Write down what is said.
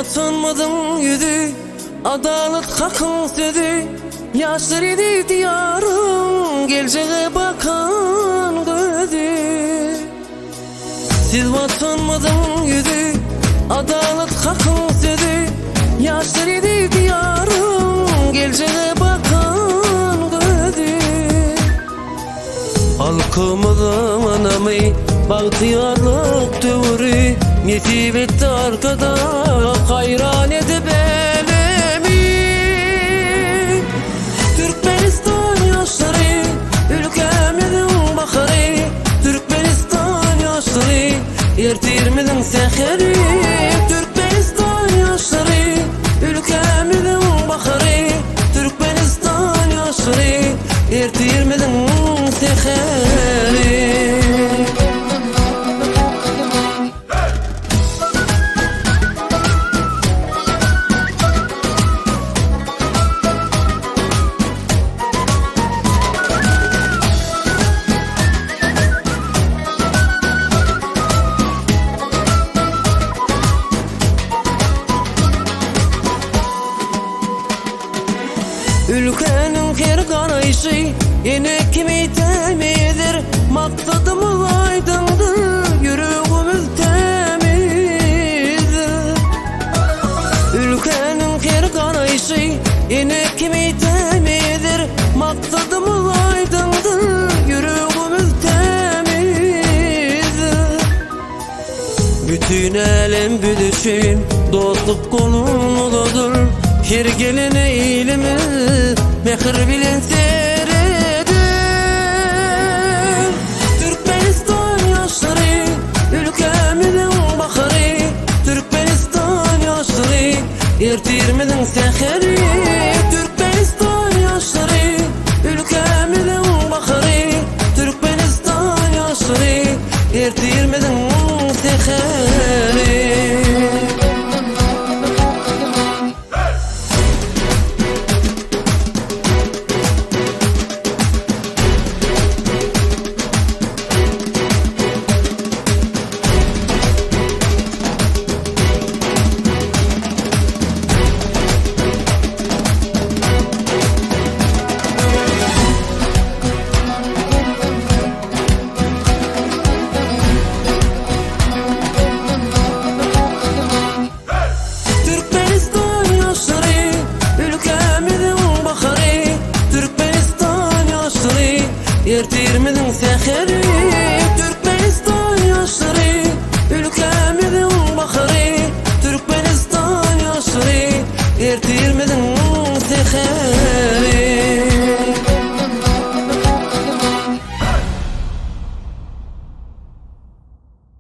tanımadın yüzü, adalet hakkın sözü. Yaşlar idi diyarım, geleceğe bakan gözü. Siz tanımadın yüzü, adalet hakkın sözü. Yaşlar idi diyarım, geleceğe bakan gözü. Halkımızın anamı, bahtiyarlık dövürü. Nesip etti arkada, hayran edip elemi. Türkmenistan yaşları, ülkemizin baharı. Türkmenistan yaşları, ertirmizin seheri. Türkmenistan yaşları, ülkemizin baharı. Türkmenistan yaşları, ertirmizin seheri. Ülkenin her karayışı yine kimi temidir. Maksadımız aydındır, yüreğimiz temizdir. Ülkenin her karayışı yine kimi temidir. Maksadımız aydındır, yüreğimiz temizdir. Bütün elem büdüşün dostluk konumudur. Her gelene eğilimiz mehir bilinsin.